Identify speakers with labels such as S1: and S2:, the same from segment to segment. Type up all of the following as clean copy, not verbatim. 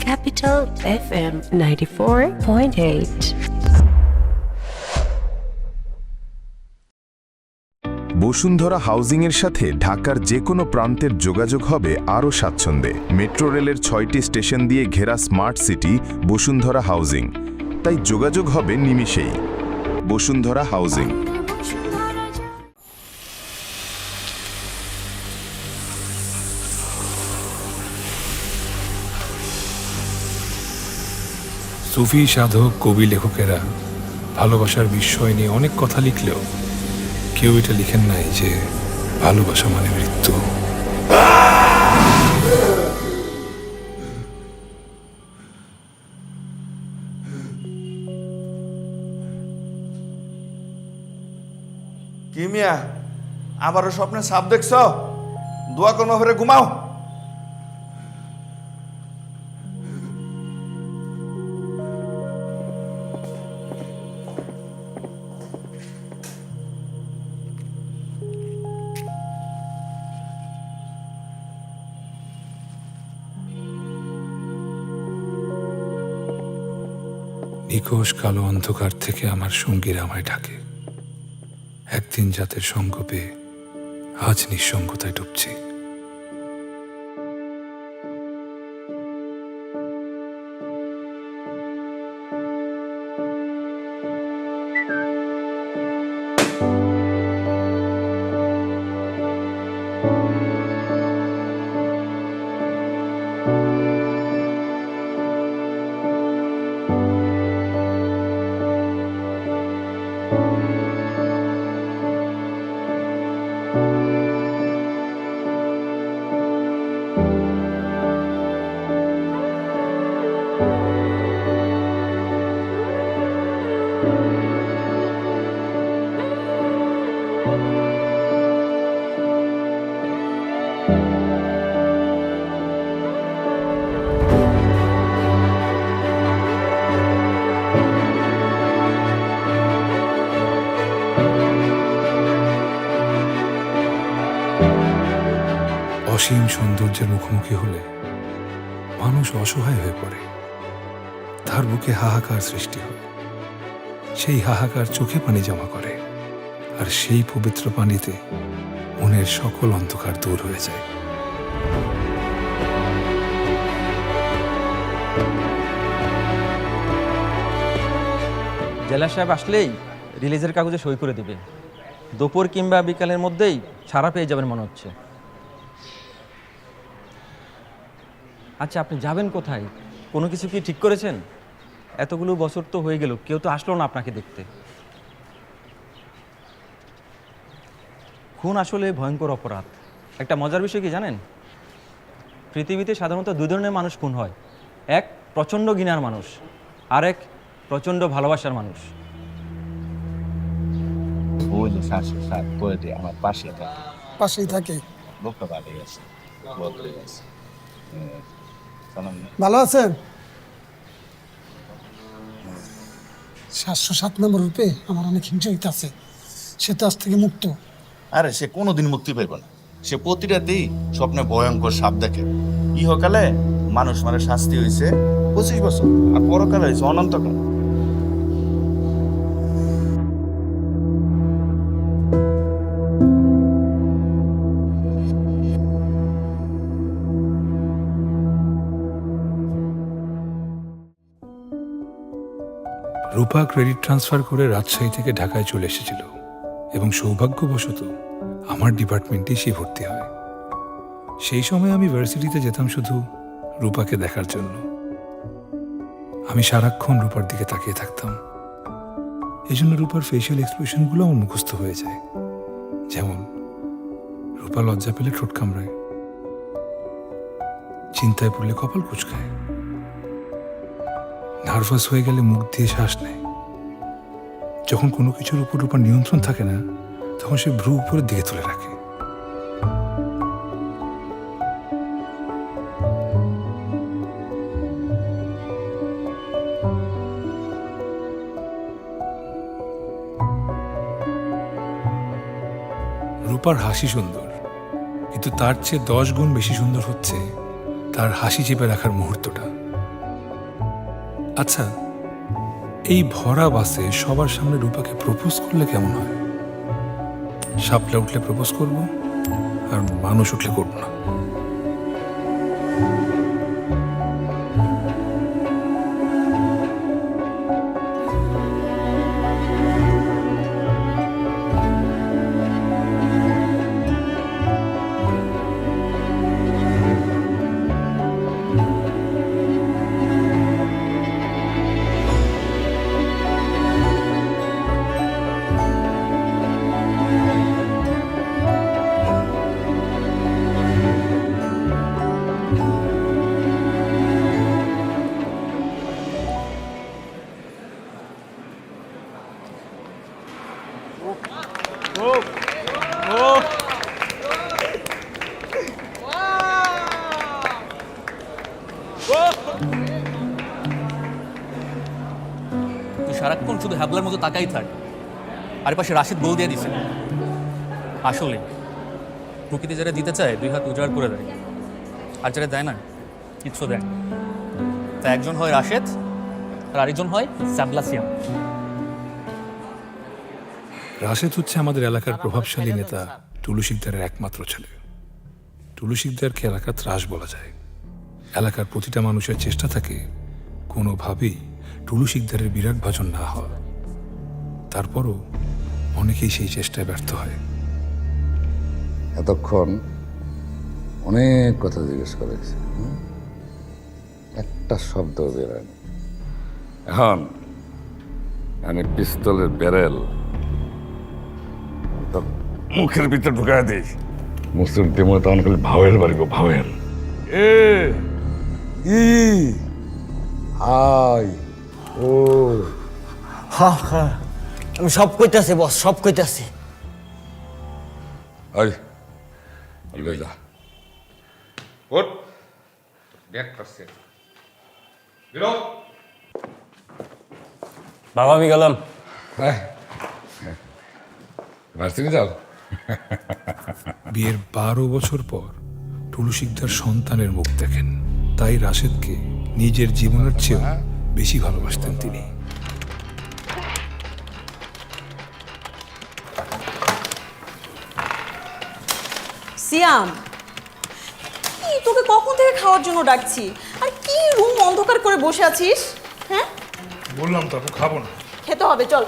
S1: Capital FM 94.8.
S2: Bashundhara housing এর সাথে ঢাকার যে কোনো প্রান্তের যোগাযোগ হবে আরও স্বাচ্ছন্দ্যে। মেট্রো রেলের 6টি স্টেশন দিয়ে ঘেরা স্মার্ট সিটি বসুন্ধরা হাউজিং, তাই যোগাযোগ হবে নিমিষেই। বসুন্ধরা হাউজিং।
S3: সুফি সাধক, কবি, লেখকেরা ভালোবাসার বিষয় নিয়ে অনেক কথা লিখলেও কেউ এটা লিখেন নাই যে ভালোবাসা মানে মৃত্যু।
S4: কি মিয়া, আবারও স্বপ্নে সাপ দেখছ? দোয়া কর্ম ফেরে ঘুমাও।
S3: নিকোষ কালো অন্ধকার থেকে আমার সঙ্গীরা আমায় ডাকে। একদিন যাদের সঙ্গ পেয়ে আজ নিঃসঙ্গতায় ডুবছি। অসীম সৌন্দর্যের মুখোমুখি হলে মানুষ অসহায় হয়ে পড়ে। তার বুকে হাহাকার সৃষ্টি হয়। সেই হাহাকার চোখে পানি জমা করে, আর সেই পবিত্র পানিতে মনের সকল অন্ধকার দূর হয়ে যায়।
S5: জেলা সাহেব আসলেই রিলিজের কাগজে সই করে দিবে। দুপুর কিংবা বিকালের মধ্যেই ছাড়া পেয়ে যাবেন মনে হচ্ছে। আচ্ছা, আপনি যাবেন কোথায়? কোনো কিছু কি ঠিক করেছেন? এতগুলো বছর তো হয়ে গেল, কেউ তো আসলো না আপনাকে দেখতে। খুন আসলে ভয়ঙ্কর অপরাধ। একটা মজার বিষয় কি জানেন? পৃথিবীতে সাধারণত দুই ধরনের মানুষ খুন হয়। এক প্রচণ্ড ঘৃণার মানুষ, আর এক প্রচণ্ড ভালোবাসার মানুষ।
S6: ওই যে শ্বাস করে দিয়ে আমার পাশেই থাকে লোকটা ভালোই আছে, বদলে গেছে।
S7: ভালো আছেন? 707 নম্বর রূপে আমার অনেক হিংসা হইতেছে। সে তো আজ থেকে মুক্ত।
S6: আরে সে কোনোদিন মুক্তি পাইব না। সে প্রতিরাতেই স্বপ্নে ভয়ঙ্কর সাপ দেখে। ইহকালে মানুষ মারে শাস্তি হয়েছে 25 বছর, আর পরকালে হয়েছে অনন্তকাল।
S3: রূপা ক্রেডিট ট্রান্সফার করে রাজশাহী থেকে ঢাকায় চলে এসেছিল এবং সৌভাগ্যবশত আমার ডিপার্টমেন্টেই সে ভর্তি হয়। সেই সময় আমি ভার্সিটিতে যেতাম শুধু রূপাকে দেখার জন্য। আমি সারাক্ষণ রূপার দিকে তাকিয়ে থাকতাম। এই জন্য রূপার ফেশিয়াল এক্সপ্রেশনগুলো আমার মুখস্থ হয়ে যায়। যেমন রূপা লজ্জা পেলে ঠোঁট কামড়ায়, চিন্তায় পড়লে কপাল কুঁচকায়, নার্ভাস হয়ে গেলে মুখ দিয়ে শ্বাস নেয়। যখন কোনো কিছুর উপর রূপার নিয়ন্ত্রণ থাকে না, তখন সে ভ্রু উপরের দিকে তুলে রাখে। রূপার হাসি সুন্দর, কিন্তু তার চেয়ে 10 গুণ বেশি সুন্দর হচ্ছে তার হাসি চেপে রাখার মুহূর্তটা। আচ্ছা, এই ভরা বাসে সবার সামনে রূপাকে প্রপোজ করলে কেমন হয়? সাপলা উঠলে প্রপোজ করব, আর মানুষ উঠলে করব না।
S8: তুই সারাক্ষণ শুধু হ্যাবলার মতো তাকাই থাক, আর পাশে রাশিদ গোল দিয়ে দিছে। আসলে প্রকৃতি যারা দিতে চায় 2 হাত উজাড় করে দেয়, আর যারা দেয় না কিচ্ছু দেয় না। তা একজন হয় রাশেদ আর আরেকজন হয় সাবলাসিয়াম।
S3: রাশেদ হচ্ছে আমাদের এলাকার প্রভাবশালী নেতা টুলু শিকদারের একমাত্র ছেলে। টুলু শিকদারকে এলাকার ত্রাস বলা যায়। এলাকার প্রতিটা মানুষের চেষ্টা থাকে কোনোভাবেই টুলু শিকদারের বিরাট ভাজন না হয়। তারপরও অনেকেই সেই চেষ্টায় ব্যর্থ হয়।
S9: এতক্ষণ অনেক কথা জিজ্ঞেস করেছে, একটা শব্দ বেরোয়নি। এখন আমি পিস্তলের ব্যারেল তোর মুখের ভিতরে ঢুকায় দিই। মুসলিম টিমো তখন খালি ভাওয়ের বাড়ি গো, ভাওয়ের। ও
S10: আমি সব কইতাছি বস, সব কইতাছি।
S9: আই লই যা, ওঠ ব্যাগ করছে।
S10: বাবা আমি গেলাম।
S9: ভার্সিটি যাও।
S3: বিয়ের 12 বছর পর টুলু শিকদার সন্তানের মুখ দেখেন, তাই রাশেদকে নিজের জীবনের চেয়েও বেশি ভালোবাসতেন তিনি।
S11: সিয়াম, কি তোকে কখন থেকে খাওয়ার জন্য ডাকছি, আর কি রুম অন্ধকার করে বসে আছিস? হ্যাঁ
S3: বললাম তো আপু খাবো না।
S11: খেতে হবে, চল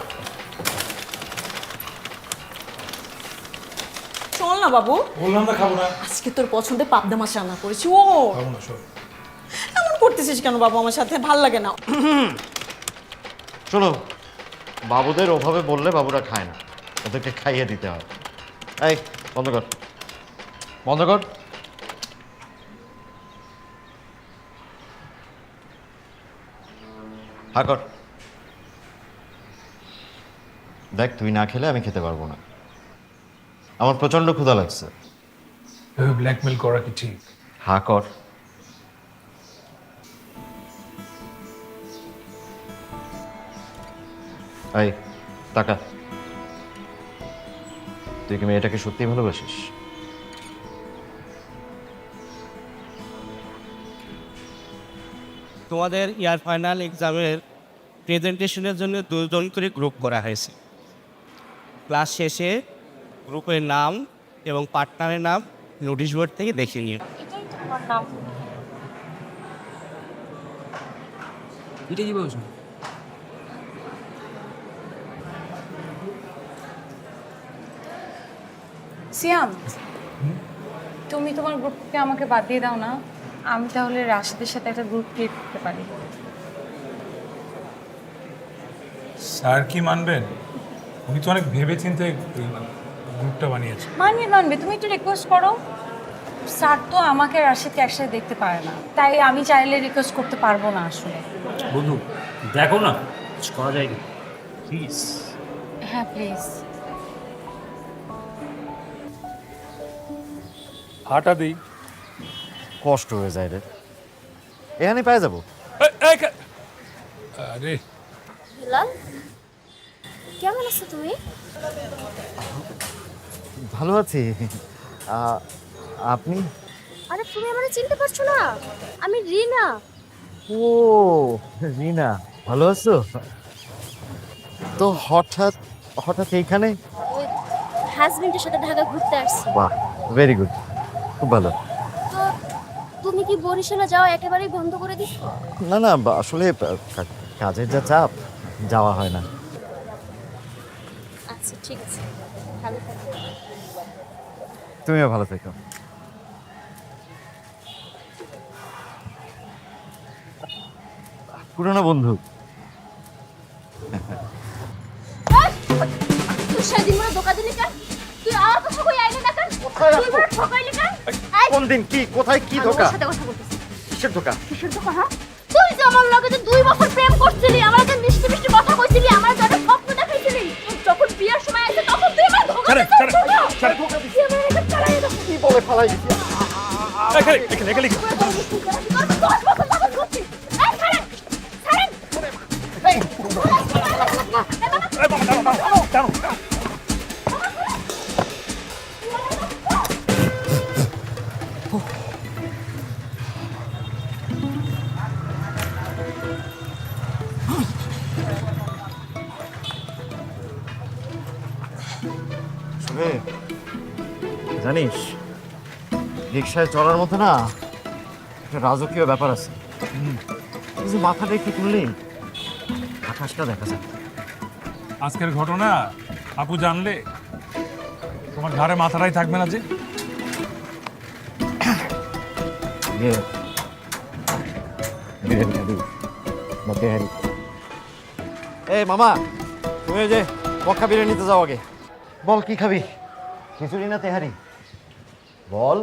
S11: চল না বাবু।
S3: বললাম না খাবো না।
S11: আজকে তোর পছন্দের পাবদা মাছ রান্না করেছি। ও
S3: খাবো না, সব
S11: এমন করতেছিস কেন বাবু আমার সাথে? ভাল লাগে না।
S12: শোনো, বাবুদের ওভাবে বললে বাবুরা খায় না, ওদেরকে খাইয়ে দিতে হয়। এই বন্ধ কর, বন্ধ কর। হা কর। দেখ, তুই না খেলে আমি খেতে পারবো না। আমার প্রচন্ড ক্ষুধা লাগছে।
S3: ব্ল্যাকমেল করা কি ঠিক?
S12: হা কর। এই টাকা, তুই কি মেয়েটাকে সত্যি ভালোবাসিস?
S10: তোমাদের ইয়ার ফাইনাল এক্সামের প্রেজেন্টেশনের জন্য 2 জন করে গ্রুপ করা হয়েছে। ক্লাস শেষে গ্রুপের নাম এবং পার্টনারের নাম নোটিশ বোর্ড থেকে দেখে নিও।
S8: এটা কি বলছো?
S13: সিয়াম, তুমি তোমার গ্রুপকে আমাকে বাদ দিয়ে দাও না, আমি তাহলে রাশিদের সাথে একটা গ্রুপ ক্রিয়েট করতে পারি।
S3: স্যার কি মানবেন? উনি তো অনেক ভেবে চিন্তে গ্রুপটা বানিয়েছে।
S13: মানবে, তুমি একটু রিকোয়েস্ট করো। স্যার তো আমাকে রাশিদকে একসাথে দেখতে পারে না, তাই আমি চাইলে রিকোয়েস্ট করতে পারবো না আসলে।
S10: বন্ধু দেখো না, কিছু করা যায় না প্লিজ।
S13: হ্যাঁ প্লিজ।
S3: হাঁটা দিই,
S12: কষ্ট হয়ে যায় রে। এখানে পেয়ে যাবো।
S3: আরে
S13: হেলাল, কেমন আছো তুমি?
S12: ভালো আছি। আপনি?
S13: আরে তুমি আমাকে চিনতে পারছো না? আমি রিনা।
S12: ও রিনা, ভালো আছো? তো হঠাৎ হঠাৎ এইখানে?
S13: হাজবেন্ডের সাথে ঢাকা ঘুরতে আসছি।
S12: বাহ, ভেরি গুড, খুব ভালো।
S13: তো তুমি কি বরিশালে যাওয়া একেবারেই বন্ধ করে দিচ্ছ?
S12: না না, আসলে কাজের যা চাপ, যাওয়া হয় না।
S13: আচ্ছা ঠিক আছে, ভালো থাকো।
S12: তুমিও ভালো থেকো। পুরনো বন্ধু।
S13: তুই সেদিন মনে ধোকা দিলি কেন? তুই আমার কথা কই আইলি না কেন? তুই মনে ঠকাইলি কেন?
S12: কোন দিন কি কোথায় কি ধোকা?
S13: সাথে কথা বলতেছিস।
S12: কিসের ধোকা?
S13: কিসের ধোকা? হ্যাঁ? তুই যে আমার লগে যে 2 বছর প্রেম করছিলি, আমার যে মিষ্টি মিষ্টি কথা কইছিলি, আমার জন্য স্বপ্ন দেখাইছিলি, যখন বিয়ার সময় আসে তখন তুই আমার ধোকা দিছিস। তুই আমার এটা চালাই দাও।
S12: কি বলে ফালাই দিছি?
S8: এখানে
S13: 10 বছর যাবত করছিস। এই ছাড়েন, ছাড়েন।
S12: শুনে জানিস, রিক্সায় চড়ার মতো না একটা রাজকীয় ব্যাপার আছে। এই যে মাথাটা একটু তুললেই আকাশটা দেখা যায়।
S3: আজকের ঘটনা আপু জানলে তোমার ঘাড়ে মাথাটাই থাকবে না যে।
S12: এই মামা, তুমি ওই যে মক্কা বিরিয়ানিতে যাও আগে। বল কি খাবি? খিচুড়ি না তেহারি? বল।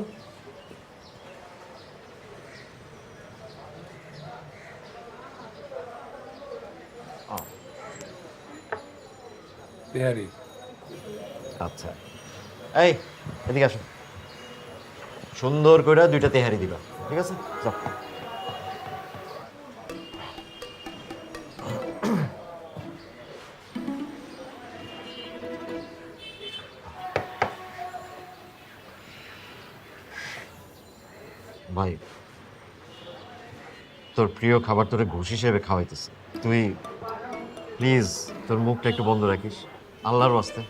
S3: তেহারি।
S12: আচ্ছা, এই এদিকে আসো। সুন্দর করে 2টা তেহারি দিবা, ঠিক আছে? যাও। ভাই, তোর প্রিয় খাবার তোরে ঘুষ হিসেবে খাওয়াইতেছে। তুই প্লিজ তোর মুখটা একটু বন্ধ রাখিস, আল্লাহর ওয়াস্তে।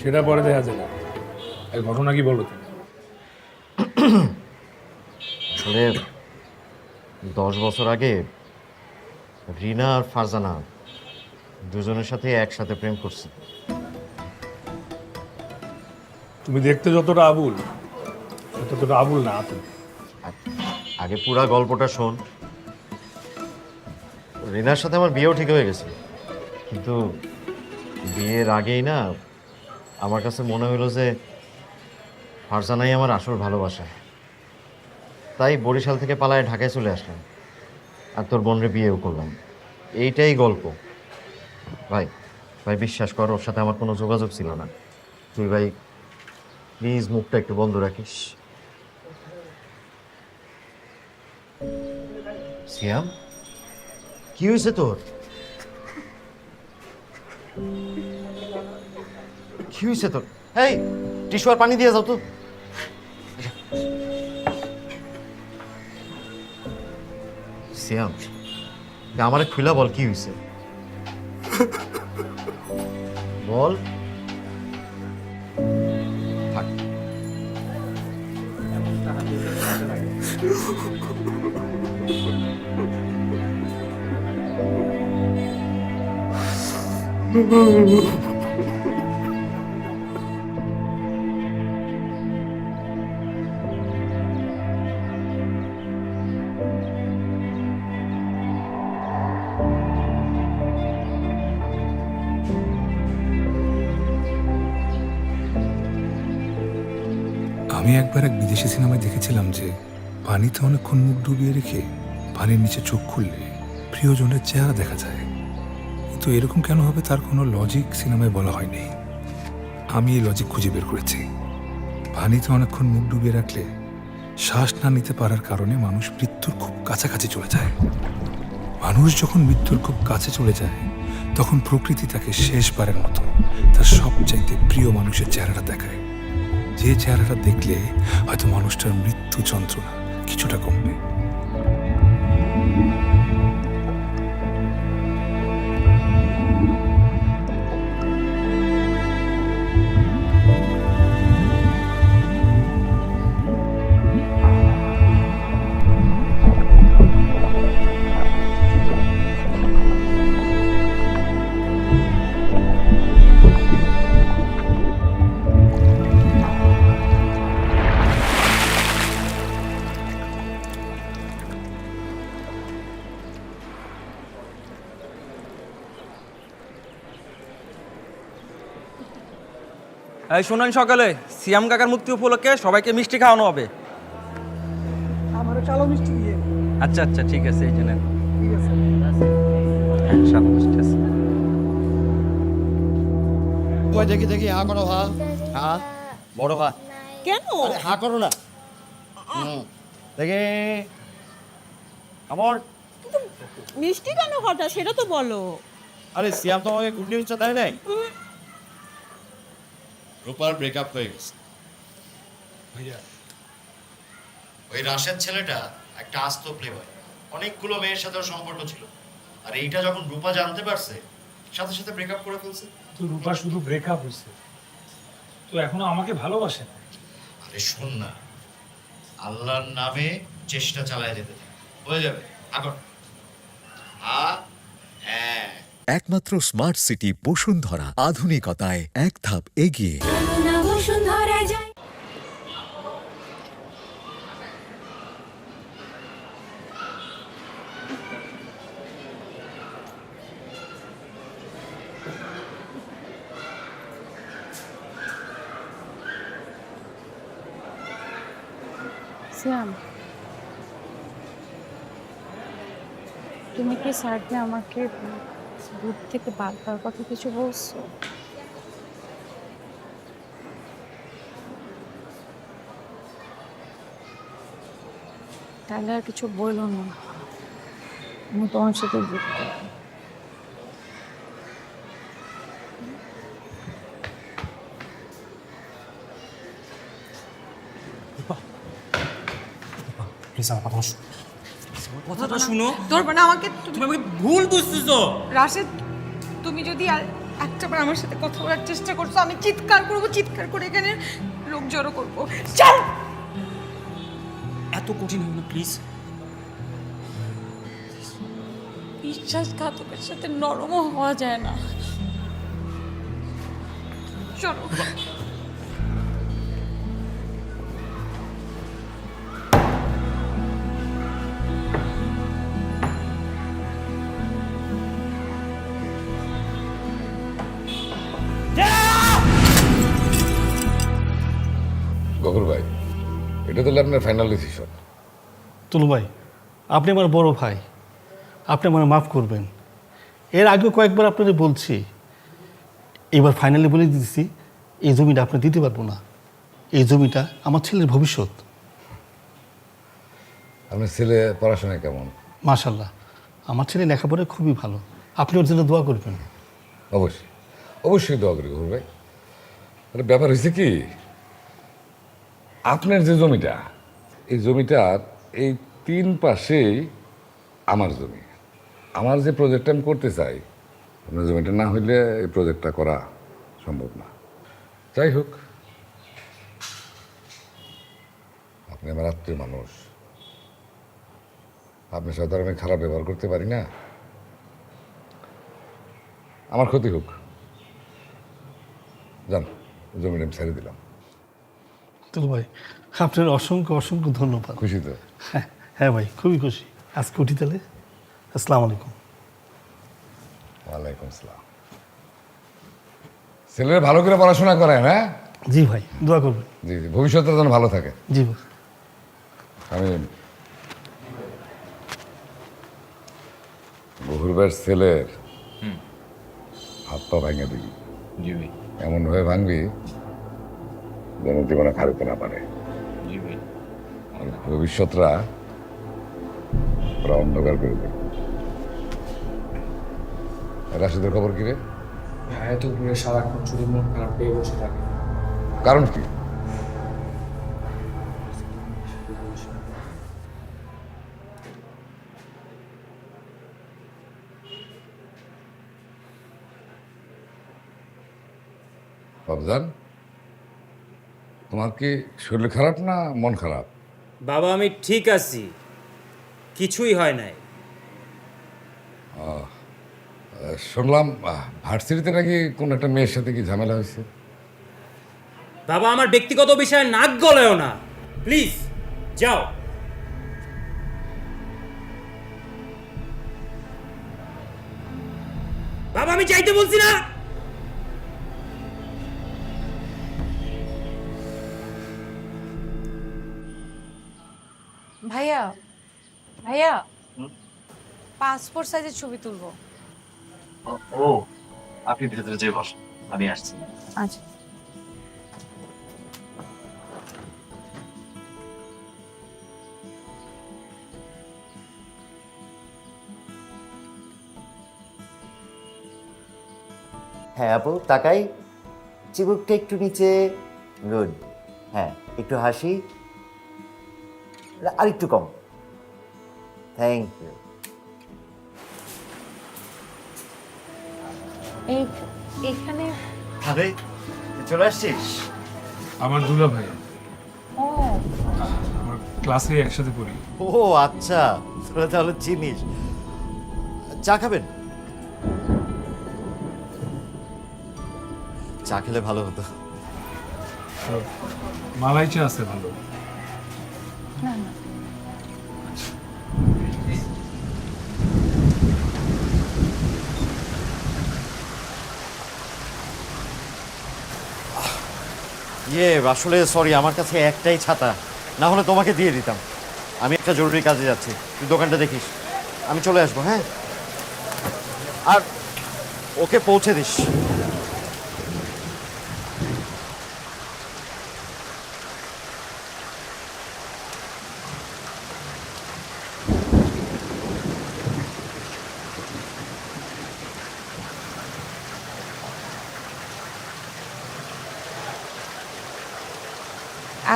S3: সেটা পরে দেখা যাবে। এই ঘটনা কি বলো তুমি?
S12: আসলে 10 বছর আগে রিনা আর ফারজানা দুজনের সাথে একসাথে প্রেম করছে।
S3: তুমি দেখতে যতটা আবুল, ততটা আবুল না তুমি।
S12: আগে পুরা গল্পটা শোন। রিনার সাথে আমার বিয়েও ঠিক হয়ে গেছে, কিন্তু বিয়ের আগেই না আমার কাছে মনে হলো যে ফারজানাই আমার আসল ভালোবাসা। তাই বরিশাল থেকে পালায় ঢাকায় চলে আসলাম, আর তোর বোনরে বিয়েও করলাম। এইটাই গল্প ভাই। ভাই বিশ্বাস কর, ওর সাথে আমার কোনো যোগাযোগ ছিল না। তুই ভাই প্লিজ মুখটা একটু বন্ধ রাখিস। সিয়াম, কি হয়েছে তোর? কি হয়েছে তোর? এই টিস্যু আর পানি দিয়ে যাও তো। সিয়াম, আমারে খুলা বল, কি হয়েছে বল। থাক।
S3: আমি একবার এক বিদেশি সিনেমায় দেখেছিলাম যে পানিতে অনেকক্ষণ মুখ ডুবিয়ে রেখে পানির নিচে চোখ খুললে প্রিয়জনের চেহারা দেখা যায়। কিন্তু এরকম কেন হবে তার কোনো লজিক সিনেমায় বলা হয়নি। আমি এই লজিক খুঁজে বের করেছি। পানিতে অনেকক্ষণ মুখ ডুবিয়ে রাখলে শ্বাস না নিতে পারার কারণে মানুষ মৃত্যুর খুব কাছাকাছি চলে যায়। মানুষ যখন মৃত্যুর খুব কাছে চলে যায় তখন প্রকৃতি তাকে শেষবারের মতো তার সবচাইতে প্রিয় মানুষের চেহারাটা দেখায়, যে চেহারাটা দেখলে হয়তো মানুষটার মৃত্যু যন্ত্রণা কিছুটা কমবে।
S5: এই শুনুন, সকালে সিয়াম কাকার মুক্তি উপলক্ষে সবাইকে মিষ্টি খাওয়ানো হবে।
S7: আমার কালো মিষ্টি দিয়ে।
S5: আচ্ছা আচ্ছা, ঠিক আছে, এই জন্য
S7: ঠিক আছে।
S5: হ্যাঁ, সাদা মিষ্টি আছে।
S12: ওই দেখি দেখি হা করো, হা হা বড় হা,
S11: কেন?
S12: হা করো না। দেখি আমার,
S11: মিষ্টি কেন হঠাৎ সেটা তো বলো।
S12: আরে সিয়াম তো আমাকে গুড নিউজটা দেয় নাই। রূপার ব্রেকআপ হয়ে গেছে। ওই রাশেদ ছেলেটা একটা আস্ত প্লেবয়, অনেকগুলো মেয়ের সাথে ওর সম্পর্ক ছিল, আর এইটা যখন রূপা জানতে পারছে সাথে সাথে ব্রেকআপ করে ফেলছে।
S3: তো রূপা শুধু ব্রেকআপ হয়েছে, তো এখনো আমাকে ভালোবাসে না।
S12: আরে শোন না, আল্লাহর নামে চেষ্টা চালায় যেতে থাক, হয়ে যাবে। আগর হ্যাঁ,
S14: একমাত্র স্মার্ট সিটি বসুন্ধরা, আধুনিকতায় এক ধাপ এগিয়ে।
S13: শ্যাম, তুমি কি স্যারকে আমাকে গ্রুপ থেকে বাদ দেওয়ার কথা কিছু বলছো? তাহলে আর কিছু বললো না, আমি তোমার সাথে গ্রুপ করবো।
S5: কথাটা শুনো।
S11: তোর মানে আমাকে
S5: তুমি আমাকে ভুল বুঝতেছো।
S11: রাশেদ, তুমি যদি আর একটাবার আমার সাথে কথা বলার চেষ্টা করছো, আমি চিৎকার করবো, চিৎকার করে এখানে লোক জড়ো করবো। চল।
S5: এত কঠিন হবে না প্লিজ।
S13: বিশ্বাসঘাতকের সাথে নরমও হওয়া যায় না।
S11: চলো।
S9: গফুর ভাই, এটা তাহলে আপনার ফাইনাল ডিসিশন?
S10: তুলু ভাই, আপনি আমার বড় ভাই, আপনি আমার মাফ করবেন। এর আগেও কয়েকবার আপনাদের বলছি, এবার ফাইনালি বলে দিচ্ছি, এই জমিটা আপনি দিতে পারবো না। এই জমিটা আমার ছেলের ভবিষ্যৎ।
S9: আপনার ছেলে পড়াশোনায় কেমন?
S10: মাশাল্লাহ, আমার ছেলে লেখাপড়ায় খুবই ভালো। আপনি ওর জন্য দোয়া করবেন।
S9: অবশ্যই অবশ্যই দোয়া করি গফুর ভাই। আরে ব্যাপার হয়েছে কি, আপনার যে জমিটা, এই জমিটার এই 3 পাশেই আমার জমি। আমার যে প্রজেক্টটা আমি করতে চাই, আপনার জমিটা না হইলে এই প্রজেক্টটা করা সম্ভব না। যাই হোক, আপনি আমার আত্মীয় মানুষ, আপনার সাথে আমি খারাপ ব্যবহার করতে পারি না। আমার ক্ষতি হোক, যান, জমিটা আমি ছেড়ে দিলাম।
S10: তুলু ভাই, আপনার অসংখ্য অসংখ্য ধন্যবাদ।
S9: খুশি তো?
S10: হ্যাঁ ভাই, খুবই খুশি। আজকে উঠি তাহলে। আসসালামু আলাইকুম।
S9: ওয়ালাইকুম আসসালাম। ছেলেরা ভালো করে পড়াশোনা করেন, হ্যাঁ?
S10: জি ভাই, দোয়া করবেন।
S9: জি জি, ভবিষ্যৎটা যেন ভালো থাকে।
S10: জি ভাই।
S9: আমি গফুর ভাইয়ের ছেলের হাত পা ভাঙে দিবি।
S5: জি ভাই।
S9: এমনভাবে ভাঙবি যেন জীবনে খারিতে না পারে।
S5: জি ভাই।
S9: আর ভবিষ্যৎরা ওরা অন্ধকার করে দেবে। রাশিদের খবর কি রে?
S3: হ্যাঁ, তো পুরো সারাক্ষণ শুধু মন খারাপ পেয়ে বসে থাকে।
S9: কারণ কি? রমজান, তোমার কি শরীর খারাপ না মন খারাপ?
S5: বাবা, আমি ঠিক আছি, কিছুই হয় নাই।
S9: শুনলাম ভার্সিটিতে নাকি কোন একটা মেয়ের সাথে কি ঝামেলা হয়েছে।
S5: বাবা, আমার ব্যক্তিগত বিষয়ে নাক গলায়ও না, প্লিজ যাও। বাবা, আমি চাইতে বলছি না।
S13: ভাইয়া ভাইয়া পাসপোর্ট সাইজের ছবি তুলবো।
S12: ও আপনি ভেতরে যেয়ে বসেন, আমি আসছি।
S13: আচ্ছা।
S12: হ্যাঁ আপু তাকাই, চিবুকটা একটু নিচে, গুড। হ্যাঁ একটু হাসি, আর একটু কম, থ্যাংক ইউ।
S13: এখানে
S12: আরে চলে আসছিস?
S3: আমার দুলা ভাই,
S13: ও
S3: আমার ক্লাসে একসাথে পড়ি।
S12: ও আচ্ছা, তোরা তাহলে চিনিস। চা খাবেন? চা খেলে ভালো হতো।
S3: মালাই চা আছে ভালো?
S13: না না,
S12: আসলে সরি, আমার কাছে একটাই ছাতা, না হলে তোমাকে দিয়ে দিতাম। আমি একটা জরুরি কাজে যাচ্ছি, তুই দোকানটা দেখিস, আমি চলে আসবো। হ্যাঁ, আর ওকে পৌঁছে দিস।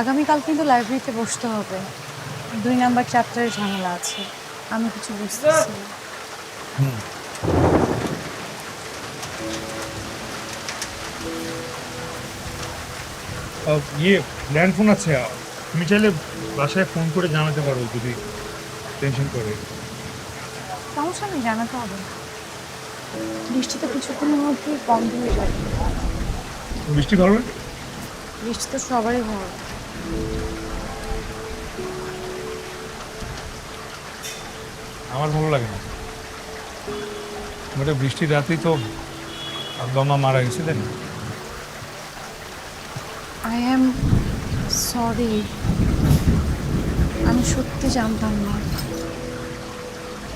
S13: আগামীকাল কিন্তু লাইব্রেরিতে বসতে হবে। 2 নাম্বার চ্যাপ্টারের ঝামেলা আছে, আমি কিছু বুঝতেছি না।
S3: ল্যান্ড ফোন আছে, তুমি চাইলে বাসায় ফোন করে জানাতে পারো যদি টেনশন করে।
S13: সমস্যা নেই, জানাতে হবে না। বৃষ্টি তো কিছুক্ষণের মধ্যেই বন্ধ হয়ে যাবে।
S3: বৃষ্টি ভালো লাগে?
S13: বৃষ্টি তো সবারই ভালো লাগে।
S3: আমার ভালো লাগে না। বৃষ্টির রাতেই তো আব্বা মা মারা গেছিলেন।
S13: আই এম সরি, আমি সত্যি জানতাম না।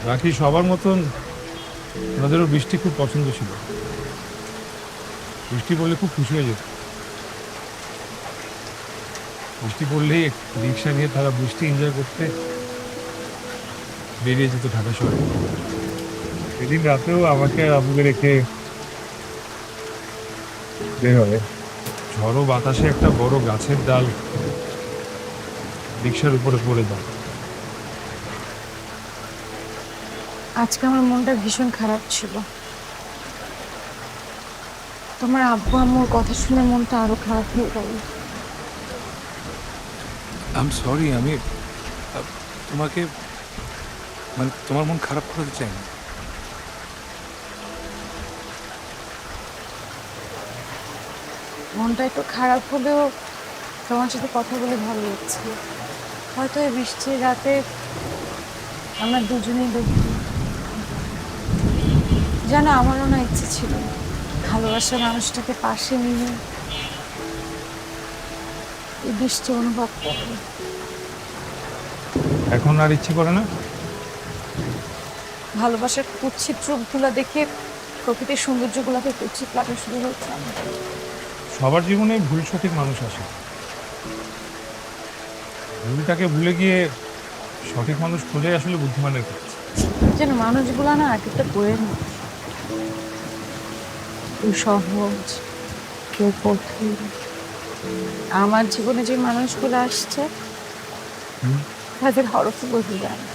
S3: বাকি সবার মতন ওনাদেরও বৃষ্টি খুব পছন্দ ছিল। বৃষ্টি পড়লে খুব খুশি হয়ে যেত। বৃষ্টি পড়লেই রিক্সা নিয়ে তারা বৃষ্টি এনজয় করতে বেরিয়ে যেত ঢাকা শহরে। সেদিন রাতেও আমাকে আর আবুকে রেখে বের হয়। ঝড়ো বাতাসে একটা বড় গাছের ডাল রিক্সার উপরে পড়ে যায়।
S13: আজকে আমার মনটা ভীষণ খারাপ ছিল। তোমার আব্বু আম্মুর কথা শুনে মনটা আরো খারাপ হয়ে গেল।
S3: আই এম সরি, আমি তোমাকে তোমার মন খারাপ করতে চাই না।
S13: মনটা একটু খারাপ হলেও তোমার সাথে কথা বলে ভালো লাগছে। হয়তো এই বৃষ্টির রাতে আমরা দুজনেই দেখি। জানো, আমারও না ইচ্ছে ছিল ভালোবাসার মানুষটাকে পাশে নিয়ে এই বৃষ্টি অনুভব করবো।
S3: এখন আর ইচ্ছে করে না?
S13: ভালোবাসার কুৎসিত রূপগুলো দেখে প্রকৃতির সৌন্দর্যগুলোকে কুৎসিত লাগা শুরু হয়েছে আমার।
S3: সবার জীবনে ভুল সঠিক মানুষ আসে। ভুলটাকে ভুলে গিয়ে সঠিক মানুষ খোঁজাই আসলে বুদ্ধিমানের কাজ।
S13: যেন মানুষগুলা না এক একটা বইয়ের মতো, কেউ সহজ, কেউ কঠিন। আমার জীবনে যে মানুষগুলো আসছে তাদের হরফে বোঝা যায় না।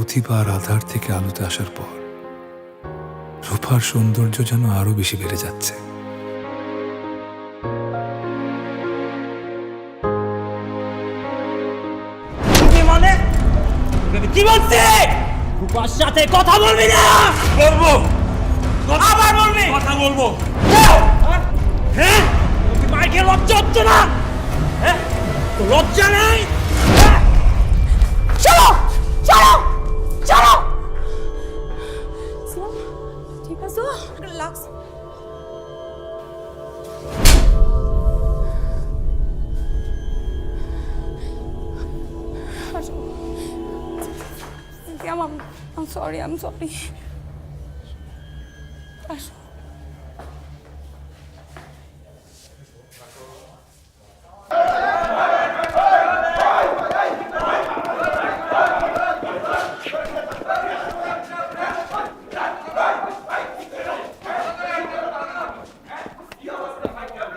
S3: প্রতিবার আধার থেকে আলোতে আসার পর রূপার সৌন্দর্য যেন আরো বেশি বেড়ে যাচ্ছে।
S10: মানে কি বলছে? রূপার সাথে কথা বলবি না? বলবো, আবার বলবি? কথা বলবো। হ্যাঁ, তুই মাইকে লজ্জা হচ্ছে না? হ্যাঁ, তো লজ্জা নেই?
S11: চলো চলো চলো। ঠিক আছে, relax. I'm sorry, I'm sorry.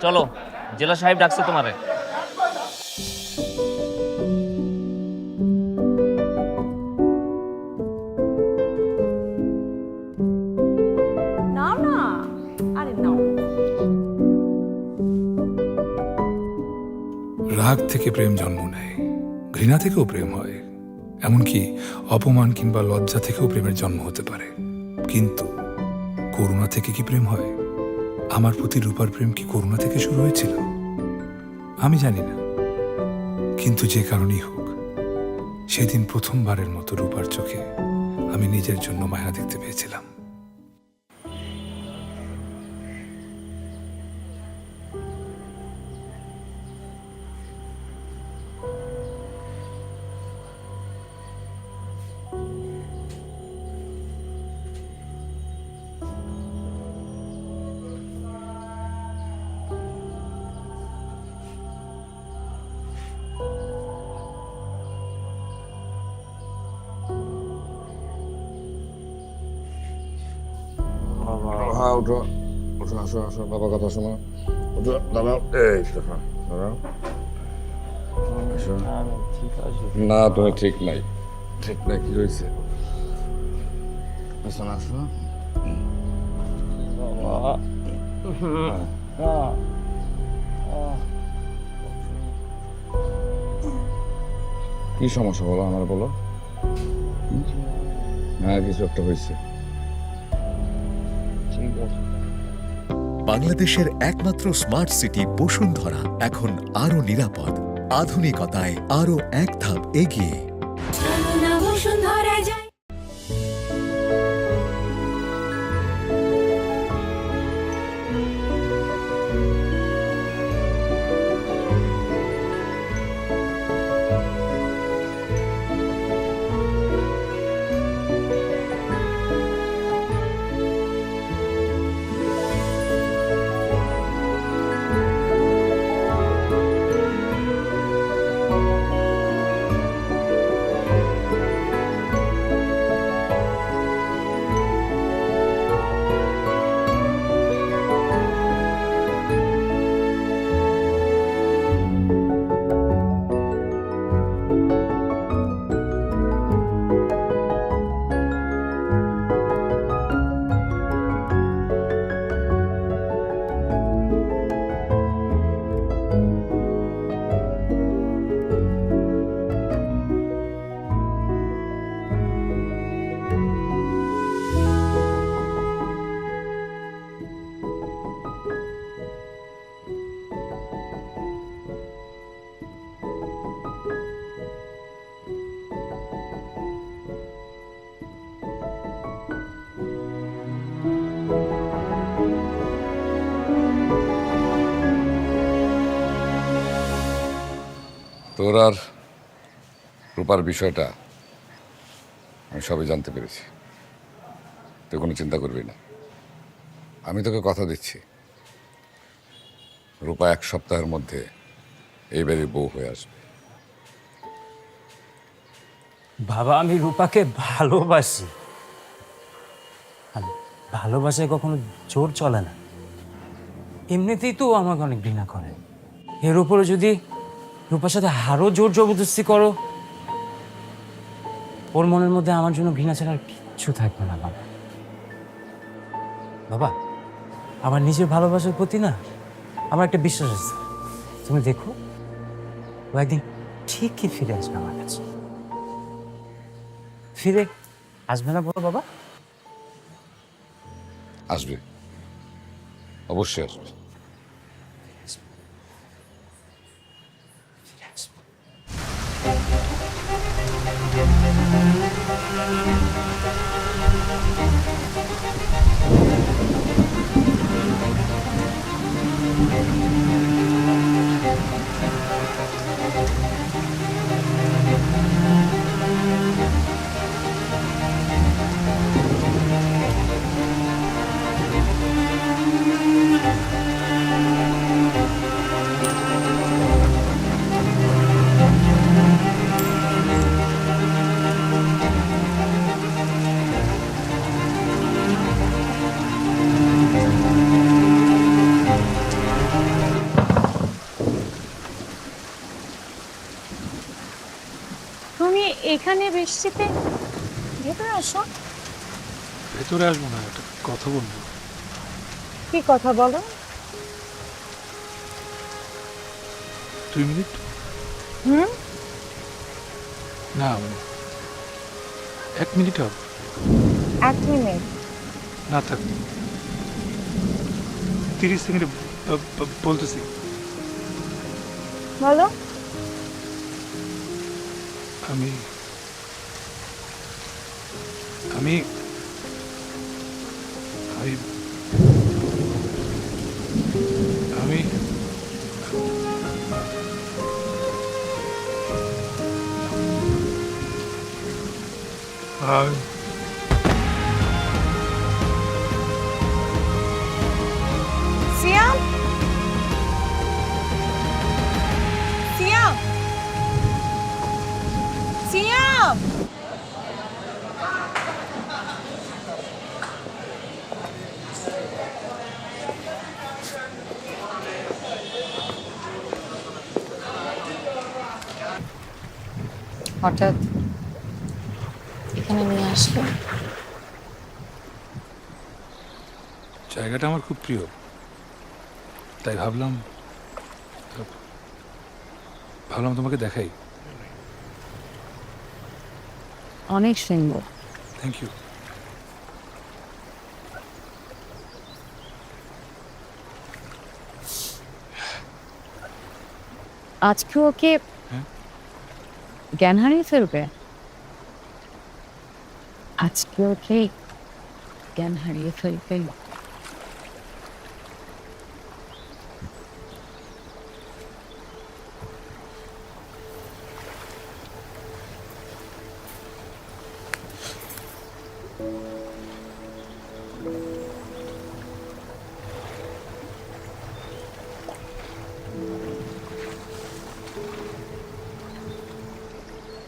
S10: চলো, জেলা সাহেব ডাকছে তোমারে।
S11: নাও না, আরে নাও।
S3: রাগ থেকে প্রেম জন্ম নেয়, ঘৃণা থেকেও প্রেম হয়, এমনকি অপমান কিংবা লজ্জা থেকেও প্রেমের জন্ম হতে পারে। কিন্তু করুণা থেকে কি প্রেম হয়? আমার প্রতি রূপার প্রেম কি করুণা থেকে শুরু হয়েছিল? আমি জানি না, কিন্তু যে কারণেই হোক, সেদিন প্রথমবারের মতো রূপার চোখে আমি নিজের জন্য মায়া দেখতে পেয়েছিলাম।
S9: হ্যাঁ, ওঠো ওঠো, আসো আসো, বাবা কথা শোনো। ওঠো, দাঁড়াও, এই দাঁড়াও, দাঁড়াও। না, তুমি ঠিক নাই, ঠিক নাই। কি হয়েছে? আসো না, আসো। কি সমস্যা বলো, আমার বলো। হ্যাঁ, কিছু একটা হয়েছে।
S14: বাংলাদেশের একমাত্র স্মার্ট সিটি বসুন্ধরা এখন আরো নিরাপদ, আধুনিকতায় আরো এক ধাপ এগিয়ে।
S9: তোর আর রূপার বিষয়টা আমি সবই জানতে পেরেছি। তুই কোনো চিন্তা করবি না, আমি তোকে কথা দিচ্ছি, রূপা 1 সপ্তাহের মধ্যে এই বাড়ির বউ হয়ে আসবে।
S10: বাবা, আমি রূপাকে ভালোবাসি। ভালোবাসায় কখনো জোর চলে না। এমনিতেই তো আমাকে অনেক ঘৃণা করে, এর উপরে যদি রূপার সাথে আরো জোর জবরদস্তি করো, ওর মনের মধ্যে আমার জন্য ঘৃণা ছাড়া আর কিচ্ছু থাকবে না বাবা। বাবা, আমার নিজের ভালোবাসার প্রতি না আমার একটা বিশ্বাস আছে। তুমি দেখো, ও একদিন ঠিকই ফিরে আসবে আমার কাছে। ফিরে আসবে না বলো বাবা?
S9: আসবে, অবশ্যই আসবে।
S13: তুমি এখানে বৃষ্টিতে ভেতরে আসো।
S3: ভেতরে আসবো না, একটা কথা বলবো।
S13: কি কথা বলো?
S3: 2 মিনিট?
S13: হুম,
S3: না, 1 মিনিট হবে।
S13: 1 মিনিট?
S3: না থাক, 30 সেকেন্ডে বলতেছি।
S13: বলো।
S3: আমি আমি আমি আমি
S11: সিয়াম, সিয়াম, সিয়াম।
S13: হঠাৎ এখানে নিয়ে আসলো?
S3: জায়গাটা আমার খুব প্রিয়, তাই ভাবলাম তোমাকে দেখাই।
S13: অনেক সুন্দর।
S3: Thank you.
S13: আজকে ওকে
S3: হ্যাঁ?
S13: জ্ঞান হারিয়ে ফেলবে? আজকে ওকে জ্ঞান হারিয়ে ফেলবে?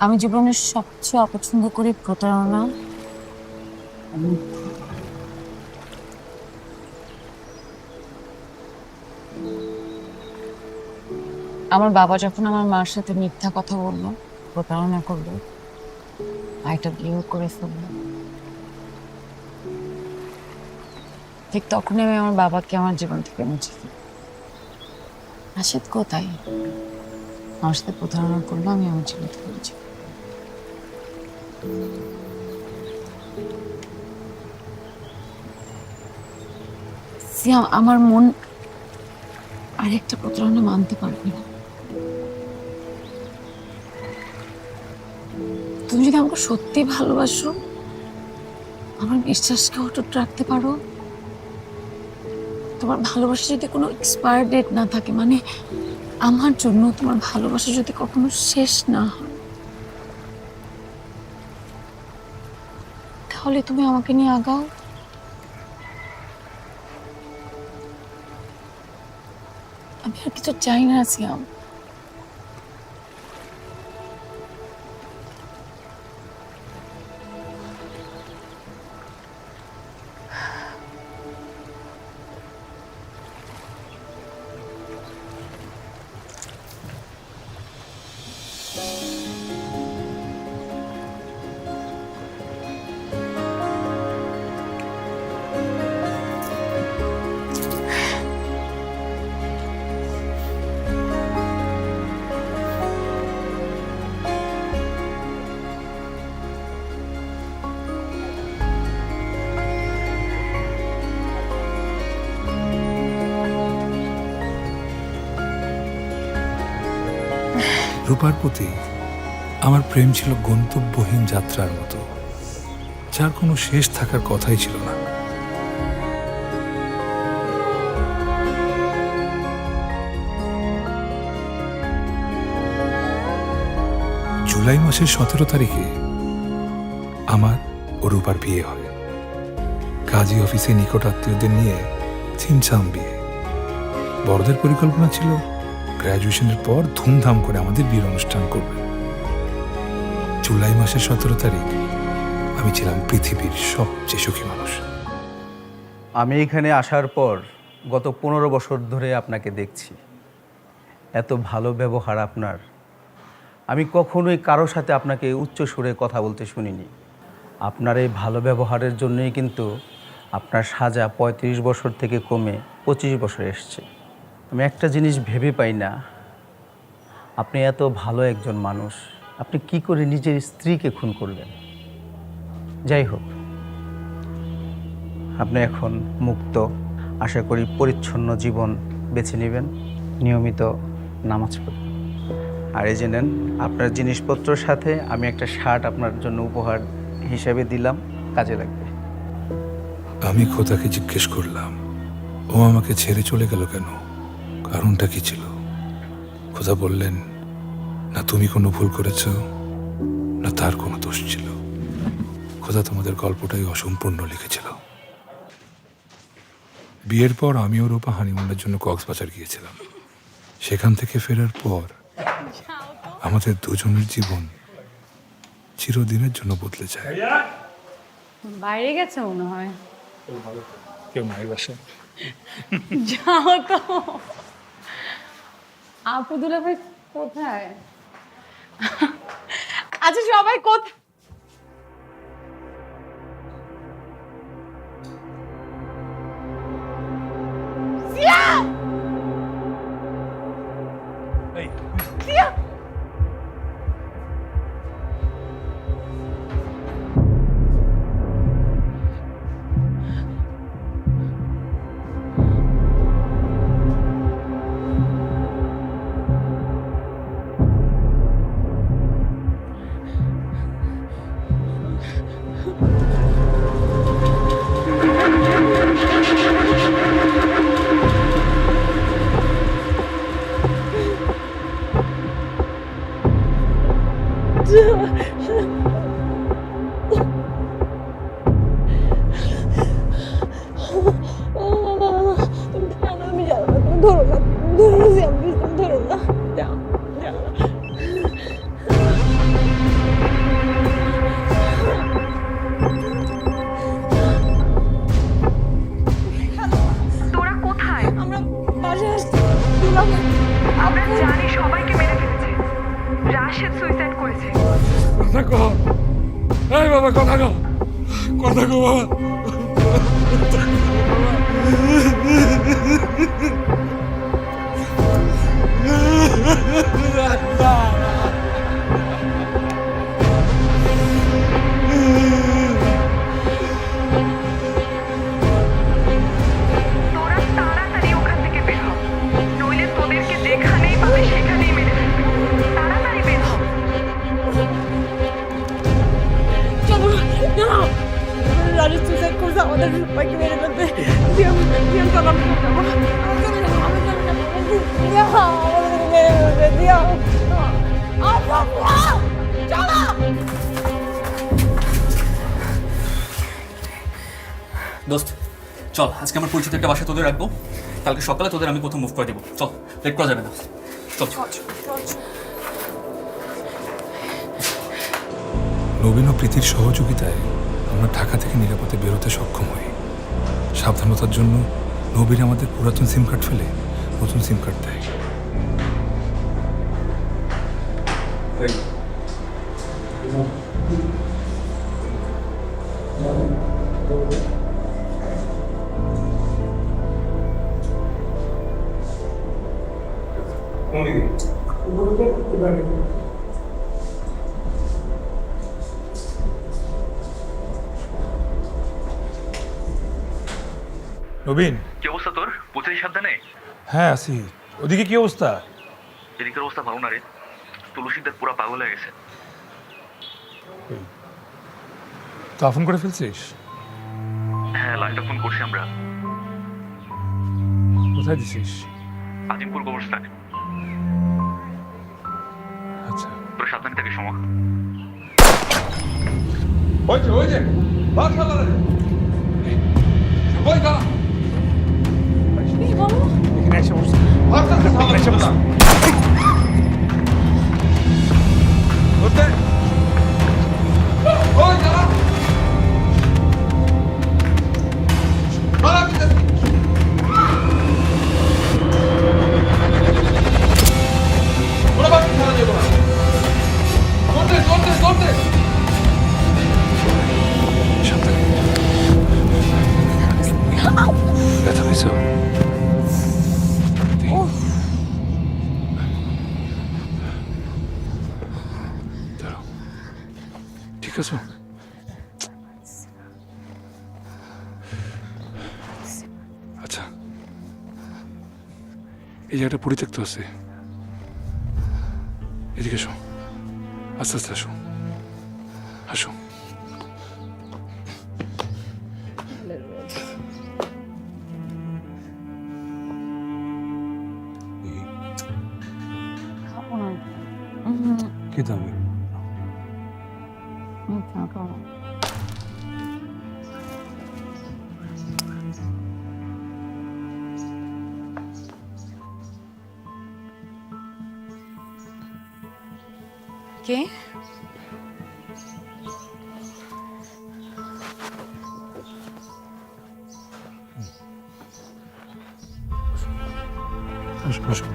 S13: আমি জীবনের সবচেয়ে অপছন্দ করি প্রতারণা। আমার বাবা যখন আমার মার সাথে মিথ্যা কথা বললো, প্রতারণা করলো, ভাইটা বিয়েও করে ফেললো, ঠিক তখনই আমি আমার বাবাকে আমার জীবন থেকে মুছে ফেলি। রাশেদ কোথায়? আমার সাথে প্রতারণা করলো, আমি আমার জীবন থেকে মুছে ফেলি। সিয়াম, আমার মন আরেকটা প্রতারণা মানতে পারবে না। তুমি যদি আমাকে সত্যি ভালোবাসো, আমার বিশ্বাসকে অটুট রাখতে পারো, তোমার ভালোবাসা যদি কোনো এক্সপায়ার ডেট না থাকে, মানে আমার জন্য তোমার ভালোবাসা যদি কখনো শেষ না হয়, তাহলে তুমি আমাকে নিয়ে আগাও। আমি আর কিছু চাই না সিয়াম।
S3: রূপার প্রতি আমার প্রেম ছিল গন্তব্যহীন যাত্রার মতো, যার কোনো শেষ থাকার কথাই ছিল না। জুলাই মাসের 17 তারিখে আমার ও রূপার বিয়ে হয়। কাজী অফিসে নিকট আত্মীয়দের নিয়ে ছিমছাম বিয়ে। বড়দের পরিকল্পনা ছিল গ্র্যাজুয়েশনের পর ধুমধাম করে আমাদের বিয়ের অনুষ্ঠান করবে। জুলাই মাসের 17 তারিখ আমি ছিলাম পৃথিবীর সবচেয়ে সুখী মানুষ।
S15: আমি এখানে আসার পর গত 15 বছর ধরে আপনাকে দেখছি। এত ভালো ব্যবহার আপনার, আমি কখনোই কারোর সাথে আপনাকে উচ্চ সুরে কথা বলতে শুনিনি। আপনার এই ভালো ব্যবহারের জন্যই কিন্তু আপনার সাজা 35 বছর থেকে কমে 25 বছর এসছে। আমি একটা জিনিস ভেবে পাই না, আপনি এত ভালো একজন মানুষ, আপনি কি করে নিজের স্ত্রীকে খুন করলেন? যাই হোক, আপনি এখন মুক্ত। আশা করি পরিচ্ছন্ন জীবন বেছে নেবেন, নিয়মিত নামাজ পড়বেন। আর এই যে নেন, আপনার জিনিসপত্রের সাথে আমি একটা শার্ট আপনার জন্য উপহার হিসেবে দিলাম, কাজে লাগবে।
S3: আমি খোদাকে জিজ্ঞেস করলাম, ও আমাকে ছেড়ে চলে গেল কেন? কারণটা কি ছিল? খোদা বললেন, না তুমি কোনো ভুল করেছ, না তার কোনো দোষ ছিল। খোদা তোমাদের গল্পটাই অসম্পূর্ণ লিখেছিল। বিয়ের পর আমি ও রূপা হানিমুনের জন্য কক্সবাজার গিয়েছিলাম। সেখান থেকে ফেরার পর আমাদের দুজনের জীবন চিরদিনের জন্য বদলে যায়।
S11: বাইরে গেছে মনে হয়।
S3: কেউ নাই বাসে।
S11: যাও তো। আপু দুলা ভাই কোথায়? আচ্ছা সবাই কোথায়?
S8: দোস্ত চল, আজকে আমার পরিচিত একটা বাসা তোদের রাখবো, কালকে সকালে তোদের আমি কোথাও মুভ করে দেবো। চল, লেট করা যাবে না। চল।
S3: নবীন ও প্রীতির সহযোগিতায় আমরা ঢাকা থেকে নিরাপদে বেরোতে সক্ষম হই। সাবধানতার জন্য নবীন আমাদের পুরাতন সিম কার্ড ফেলে নতুন সিম কার্ড দেয়। নবীন,
S8: কি অবস্থা তোর? পৌঁছেছি সাবধানে?
S3: হ্যাঁ আছি। ওদিকে কি অবস্থা?
S8: এদিকের অবস্থা ভালো না রে। তুলসীদের পুরো পাগল হয়ে গেছে।
S3: তা ফোন করে ফেলছিস?
S8: হ্যাঁ, লাইনটা ফোন করছি আমরা।
S3: কোথায় দিছিস?
S8: আজিমপুর কবরস্থানে।
S3: আচ্ছা,
S8: তোর সাবধানে থাকিস সময়।
S3: ওই যে বাস চালা রে। ওই গা এখানে এসে বসে এসে বসে ওই যা ব্যথা পেয়েছ? দাঁড়াও, ঠিক আছে? আচ্ছা, এই জায়গাটা পরিত্যক্ত আছে, এদিকে এসো, আস্তে আস্তে আসো, আসো। খেতে হবে।
S11: কে?
S3: বসো বসো।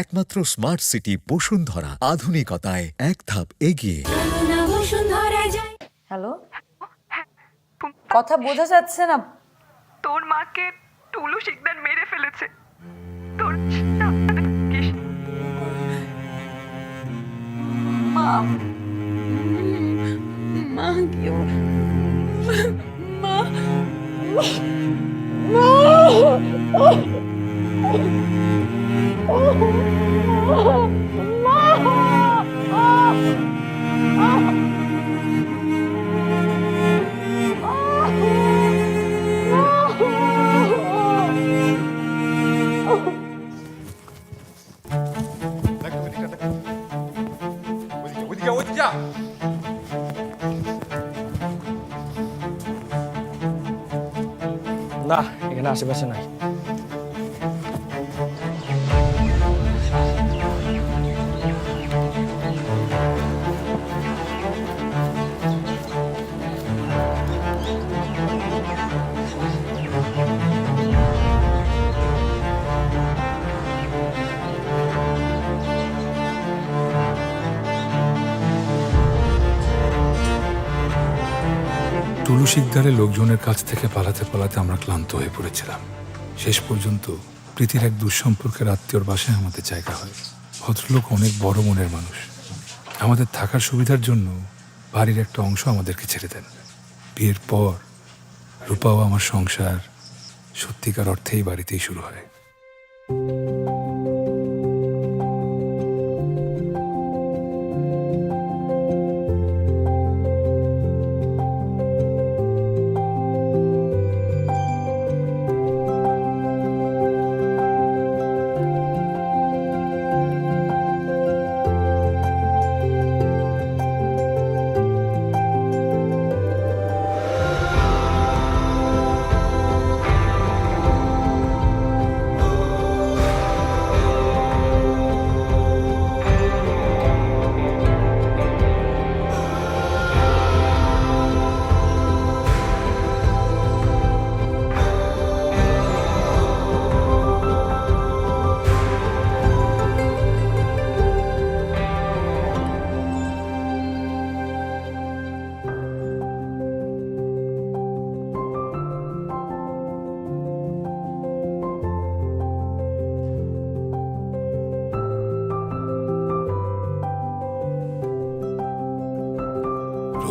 S14: একমাত্র স্মার্ট সিটি বসুন্ধরা, আধুনিকতায় এক ধাপ এগিয়ে।
S11: হ্যালো, কথা বোঝা যাচ্ছে না।
S13: তোর মাকে টুলু শিকদার মেরে ফেলেছে। তোর মা মা কি মা
S5: না, এখানে আশেপাশে নাই।
S3: টুলু শিকদারের লোকজনের কাছ থেকে পালাতে পালাতে আমরা ক্লান্ত হয়ে পড়েছিলাম। শেষ পর্যন্ত প্রীতির এক দুঃসম্পর্কের আত্মীয়র বাসায় আমাদের জায়গা হয়। ভদ্রলোক অনেক বড় মনের মানুষ। আমাদের থাকার সুবিধার জন্য বাড়ির একটা অংশ আমাদেরকে ছেড়ে দেন। বিয়ের পর রূপাও আমার সংসার সত্যিকার অর্থেই বাড়িতেই শুরু হয়।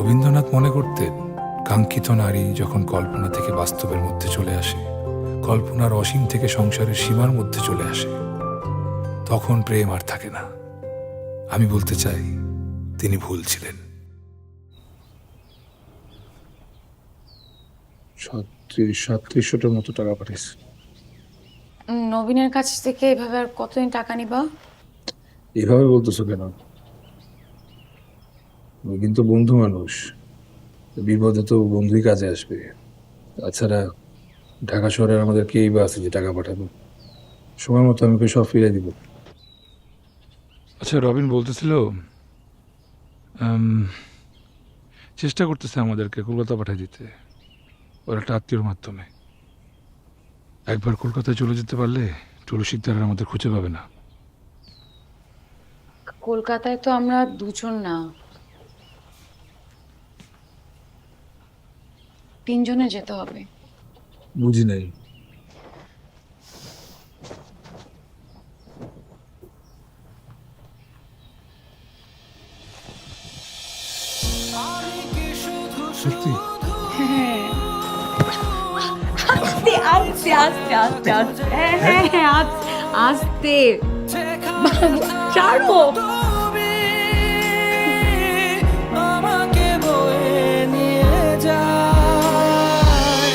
S3: রবীন্দ্রনাথ মনে করতেন কাঙ্ক্ষিত নারী যখন কল্পনা থেকে বাস্তবের মধ্যে চলে আসে, কল্পনার অসীম থেকে সংসারের সীমার মধ্যে চলে আসে, তখন প্রেম আর থাকে না। আমি বলতে চাই তিনি ভুল ছিলেন।
S7: 3700টার মতো টাকা পাঠিয়েছে।
S13: নবীনের কাছ থেকে এভাবে আর কতদিন টাকা নিবা?
S7: এভাবে বলতেছো কেন? ও কিন্তু বন্ধু মানুষ, বিপদে তো বন্ধুই কাজে আসবে। তাছাড়া ঢাকা শহরে আমাদের কেই বা আছে যে টাকা পাঠাবো? সময় মতো আমি সব ফিরে দিব।
S3: আচ্ছা, রবিন বলতেছিল চেষ্টা করতেছে আমাদেরকে কলকাতা পাঠিয়ে দিতে, ওর একটা আত্মীয়র মাধ্যমে। একবার কলকাতায় চলে যেতে পারলে টুলু শিকদার আর আমাদের খুঁজে পাবে না।
S13: কলকাতায় তো আমরা দুজন না, 3 জনে যেতে হবে।
S7: বুঝি নাই।
S3: সত্যি?
S11: আস্তে আস্তে আস্তে আস্তে আস্তে, হ্যাঁ হ্যাঁ হ্যাঁ, আস্তে ছাড়ো।
S10: আমাকে বয়ে নিয়ে যা,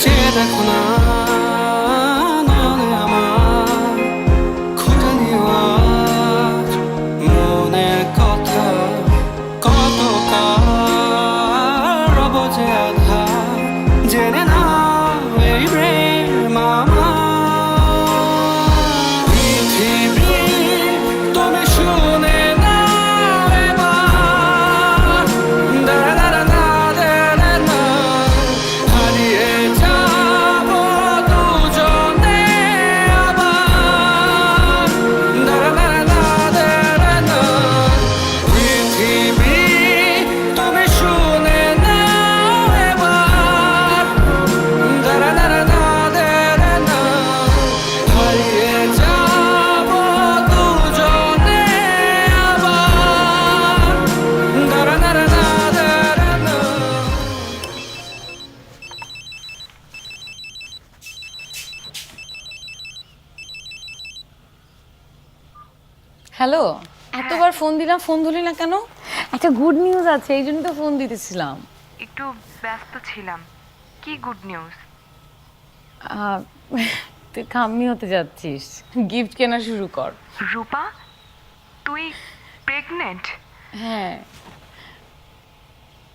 S10: চেয়ে দেখো না নয়নে আমার, খুঁজে নিও আজ মনের কথা, কত কার অবজে আধার, জেনে না এই প্রেম আমার। পৃথিবী তুমি শুনে না এবার, দাঁড়া দাঁড়া না দাঁড়া না, হারিয়ে যাবো দুজনে আবার, দাঁড়া দাঁড়া না দাঁড়া না। পৃথিবী তুমি শুনে না এবার, দাঁড়া দাঁড়া না দাঁড়া না, হারিয়ে যাবো দুজনে আবার, দাঁড়া দাঁড়া না দাঁড়া না।
S13: হ্যালো, এতবার ফোন দিলাম, ফোন ধরলি না কেন? একটা গুড নিউজ আছে, এই জন্য তো ফোন দিতেছিলাম।
S1: একটু ব্যস্ত ছিলাম। কি গুড নিউজ?
S13: তুই কাম্মি হতে যাচ্ছিস, গিফট কেনা শুরু কর।
S1: রূপা, তুই প্রেগনেন্ট?
S13: হ্যাঁ,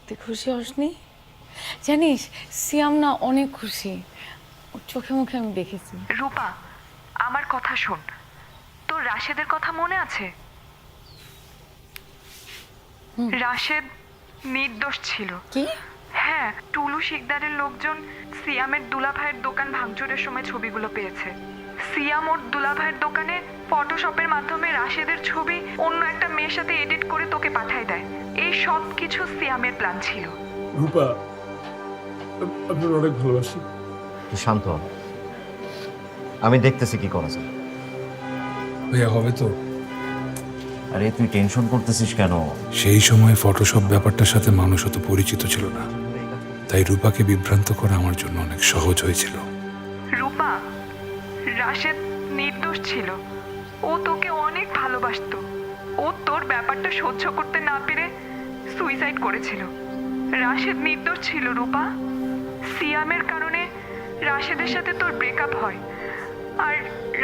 S13: তুই খুশি হসনি? জানিস সিয়াম না অনেক খুশি, ওর চোখে মুখে আমি দেখেছি।
S1: রূপা, আমার কথা শোন। তোর রাশেদের কথা মনে আছে? রাশেদ নির্দোষ ছিল।
S13: কি?
S1: হ্যাঁ, টুলু শিকদারের লোকজন সিয়ামের দুলাভাইয়ের দোকান ভাঙচুরের সময় ছবিগুলো পেয়েছে। সিয়াম ওর দুলাভাইয়ের দোকানে ফটোশপের মাধ্যমে রাশেদের ছবি অন্য একটা মেয়ের সাথে এডিট করে তোকে পাঠায় দেয়। এই সব কিছু সিয়ামের প্ল্যান ছিল।
S7: রূপা, আপনার অনেক ভালোবাসি।
S12: তুই শান্ত হ, আমি দেখতেছি কি করা যায়।
S3: ভাইয়া হবে তো?
S12: আরে তুই টেনশন করতেছিস কেন?
S3: সেই সময় ফটোশপ ব্যাপারটার সাথে মানুষ অত পরিচিত ছিল না, তাই রূপাকে বিভ্রান্ত করা আমার জন্য অনেক সহজ হয়েছিল।
S1: রূপা, রাশেদ নির্দোষ ছিল। ও তোকে অনেক ভালোবাসতো। ও তোর ব্যাপারটা সহ্য করতে না পেরে সুইসাইড করেছিল। রাশেদ নির্দোষ ছিল রূপা। সিয়ামের কারণে রাশেদের সাথে তোর ব্রেকআপ হয় আর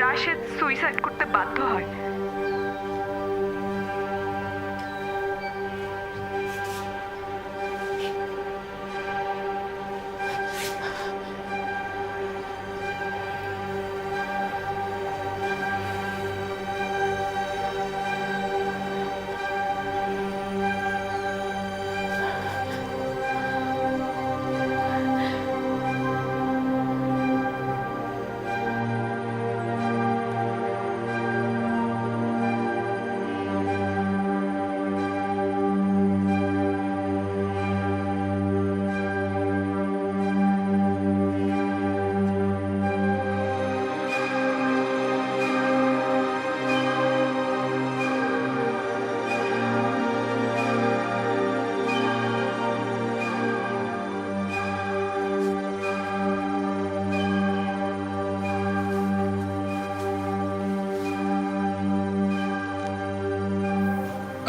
S1: রাশেদ সুইসাইড করতে বাধ্য হয়।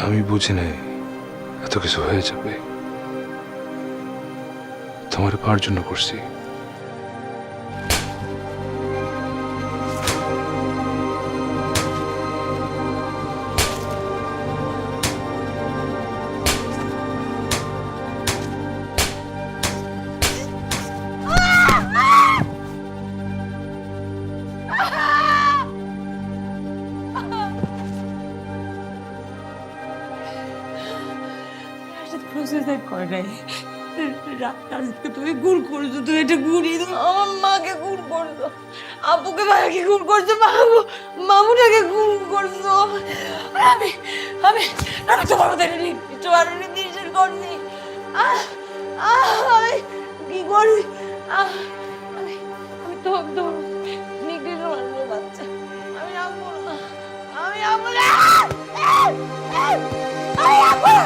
S3: আমি বুঝি নাই এত কিছু হয়ে যাবে। তোমার পাওয়ার জন্য করছি।
S11: সুইসাইড করে নাই। রাজকে তুমি গুণ করছো, তুমি এটা গুণই দাও। আমার মাকে গুণ করছো, আব্বুকে ভাইকে গুণ করছো, মামুটাকে গুণ করছো। আমি আমি আমি তোমার মধ্যে তোমার নির্দেশ করছি। আমি কি করি? আমি আমি তো নির্দেশ মানবো বাচ্চা। আমি আব্বু না, আমি আব্বু না, আমি আব্বু না।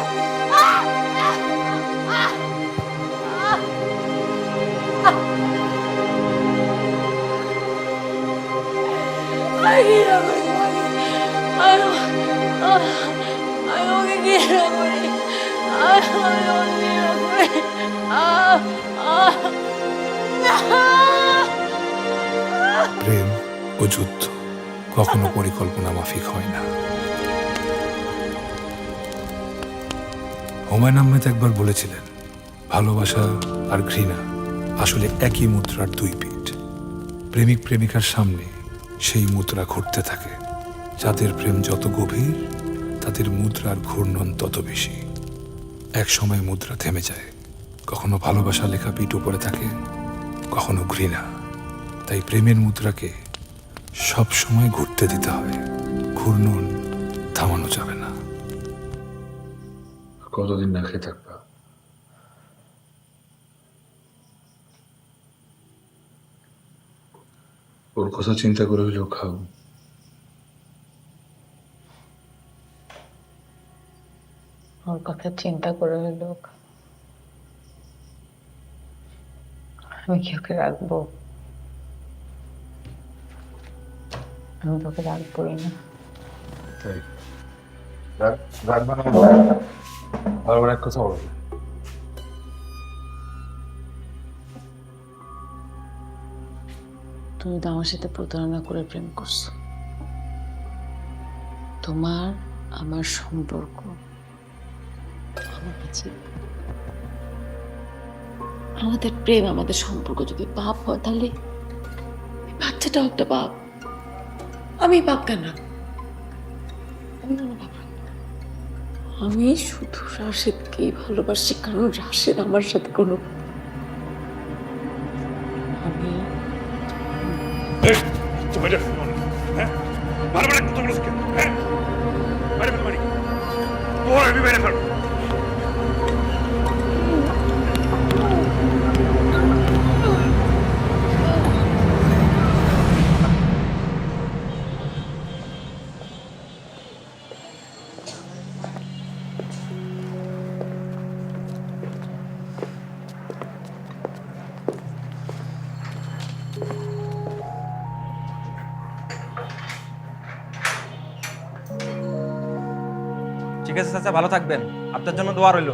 S3: প্রেম ও যুদ্ধ কখনো পরিকল্পনা মাফিক হয় না। হুমায়ুন আহমেদ একবার বলেছিলেন, ভালোবাসা আর ঘৃণা আসলে একই মুদ্রার দুই পিঠ। প্রেমিক প্রেমিকার সামনে সেই মুদ্রা ঘুরতে থাকে। যাদের প্রেম যত গভীর, তাদের মুদ্রার ঘূর্ণন তত বেশি। এক সময় মুদ্রা থেমে যায়। কখনো ভালোবাসা লেখা পিঠ উপরে থাকে, কখনো ঘৃণা। তাই প্রেমের মুদ্রাকে সব সময় ঘুরতে দিতে হয়। ঘূর্ণন থামানো যাবে না।
S7: কতদিন না খেয়ে থাকবা? ওর কথা চিন্তা করে হলেও খাও।
S11: ওর কথা চিন্তা করে হলেও আমি কি ওকে রাখবো? আমি তোকে রাখবোই না।
S7: তাই রাখবা না? বারবার এক কথা বলবে।
S11: তুমি তো আমার সাথে প্রতারণা করে প্রেম করছো। তোমার আমার সম্পর্ক আমার কাছে, আমাদের প্রেম আমাদের সম্পর্ক যদি পাপ হয়, তাহলে বাচ্চাটাও একটা পাপ। আমি পাপ কেন? আমি কেন পাপ? আমি শুধু রাশেদকেই ভালোবাসি, কারণ রাশেদ আমার সাথে কোনো আমি
S5: ঠিক আছে চাচা, ভালো থাকবেন। আপনার জন্য দোয়া রইল।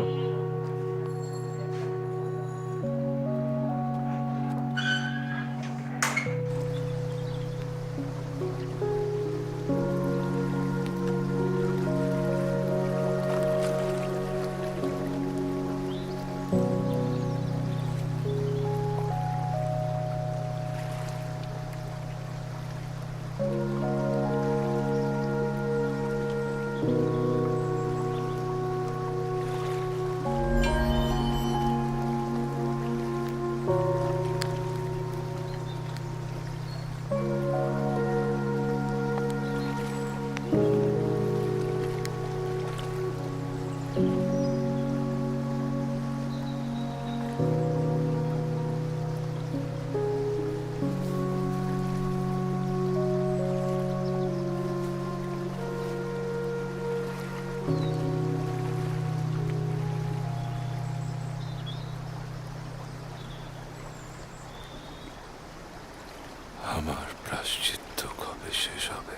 S3: আমার প্রায়শ্চিত্ত কবে শেষ হবে?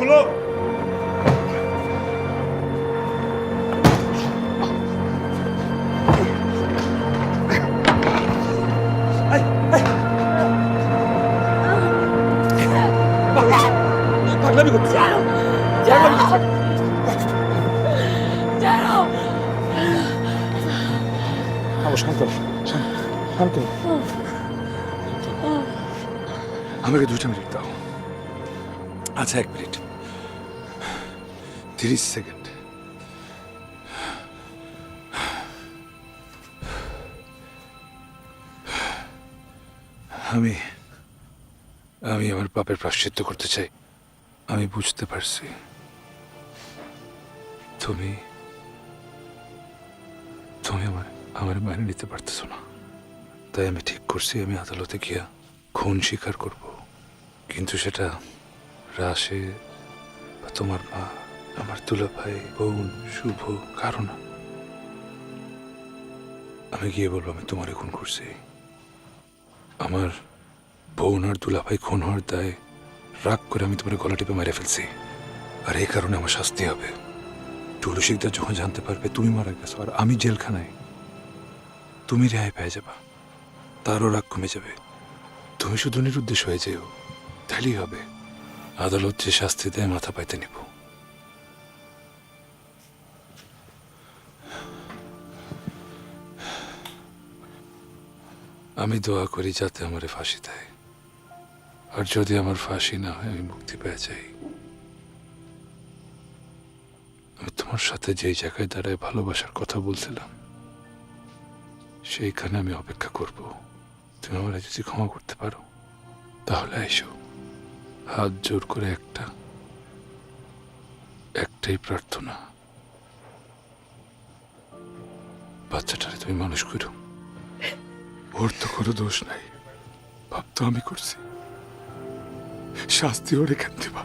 S4: খুলো।
S3: আমাকে 2 মিনিট দাও। আচ্ছা 1 মিনিট, 30 সেকেন্ড। আমি আমার পাপের প্রায়শ্চিত্ত করতে চাই। আমি বুঝতে পারছি তুমি আমার মেনে নিতে পারতেছো না। তাই আমি ঠিক করছি আমি আদালতে গিয়া খুন স্বীকার করব, কিন্তু সেটা রাশে বা তোমার মা, আমার দুলাভাই, বোন, শুভ কারণ আমি গিয়ে বলবো আমি তোমারে খুন করছি। আমার বোন আর দুলাভাই খুন হওয়ার দায়ে রাগ করে আমি তোমার গলা টিপে মেরে ফেলছি, আর এই কারণে আমার শাস্তি হবে। টুলু শিকদার যখন জানতে পারবে তুমি মারা গেছো আর আমি জেলখানায়, তুমি রেহাই পেয়ে যাবা, তারও রাগ কমে যাবে। তুমি শুধু নিরুদ্দেশ হয়ে যেও, তাহলেই হবে। আদালত যে শাস্তি দেয় মাথা পাইতে নিব। আমি দোয়া করি যাতে আমারে ফাঁসি দেয়, আর যদি আমার ফাঁসি না হয় আমি মুক্তি পেয়ে যাই। আমি তোমার সাথে যেই জায়গায় দাঁড়ায় ভালোবাসার কথা বলছিলাম সেইখানে আমি অপেক্ষা করব। তুমি আমার যদি ক্ষমা করতে পারো তাহলে আইসো। হাত জোর করে একটাই প্রার্থনা, বাচ্চাটারে তুমি মানুষ করো। ওর তো কোনো দোষ নাই, পাপ তো আমি করছি, শাস্তি ওর এখান দিবা।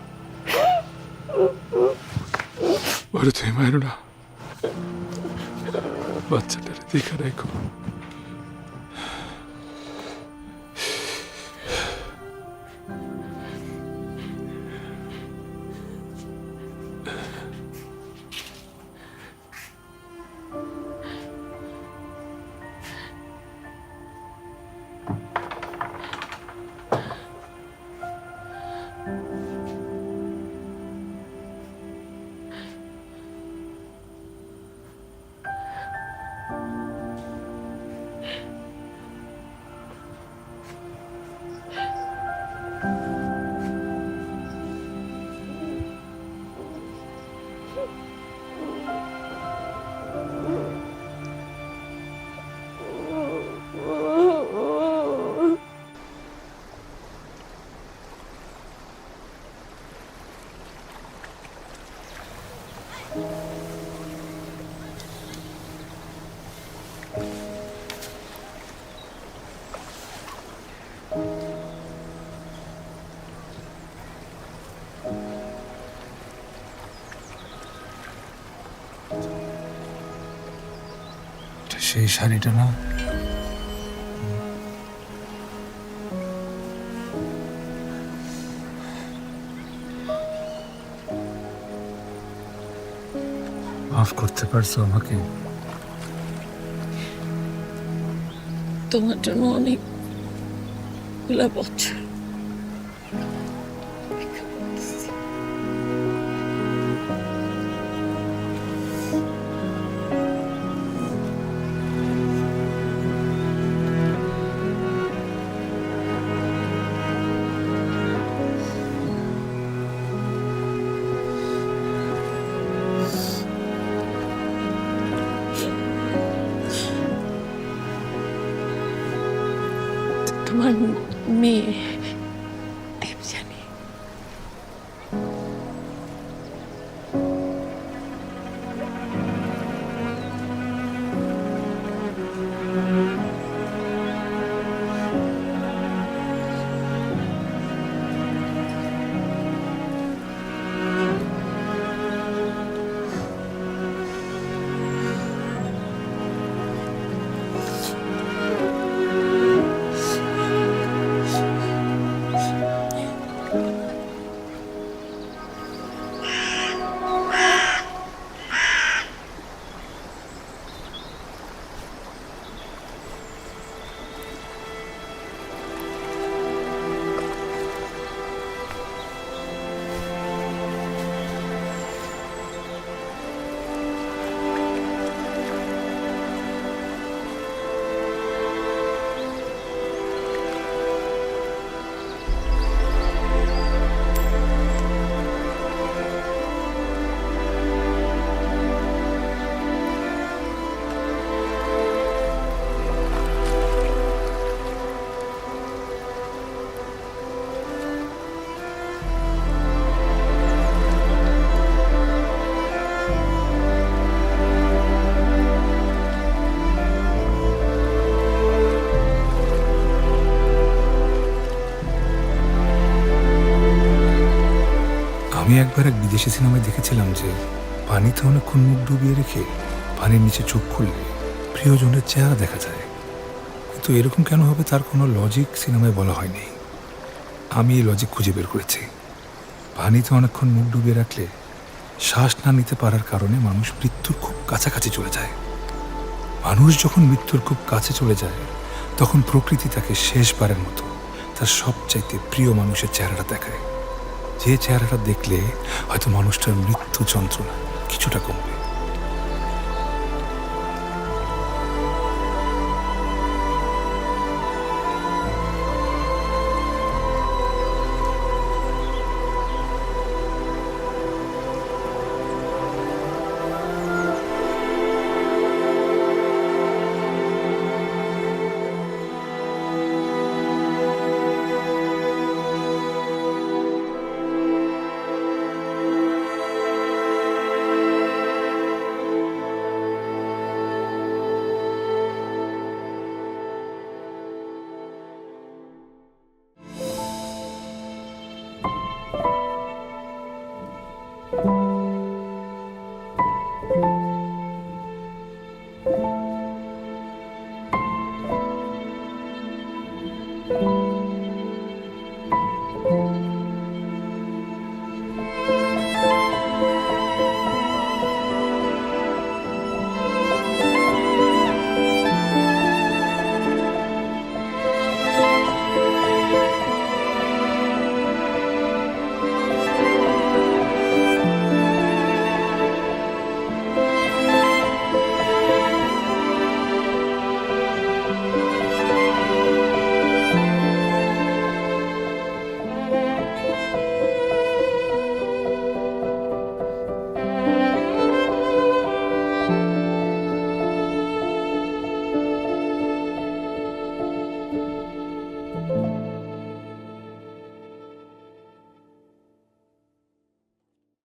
S3: ওরে তুমি মারো না, বাচ্চাটারে দেখা রাখো। সেই শাড়িটা না, মাফ করতে পারছো আমাকে?
S11: তোমার জন্য অনেক বছর তোমার মেয়ে দেবযানী।
S3: আমি একবার এক বিদেশি সিনেমায় দেখেছিলাম যে পানিতে অনেকক্ষণ মুখ ডুবিয়ে রেখে পানির নিচে চোখ খুললে প্রিয়জনের চেহারা দেখা যায়, কিন্তু এরকম কেন হবে তার কোনো লজিক সিনেমায় বলা হয়নি। আমি এই লজিক খুঁজে বের করেছি। পানিতে অনেকক্ষণ মুখ ডুবিয়ে রাখলে শ্বাস না নিতে পারার কারণে মানুষ মৃত্যুর খুব কাছাকাছি চলে যায়। মানুষ যখন মৃত্যুর খুব কাছে চলে যায় তখন প্রকৃতি তাকে শেষবারের মতো তার সবচাইতে প্রিয় মানুষের চেহারাটা দেখায়, যে চেহারাটা দেখলে হয়তো মানুষটার মৃত্যু যন্ত্রণা কিছুটা কমবে।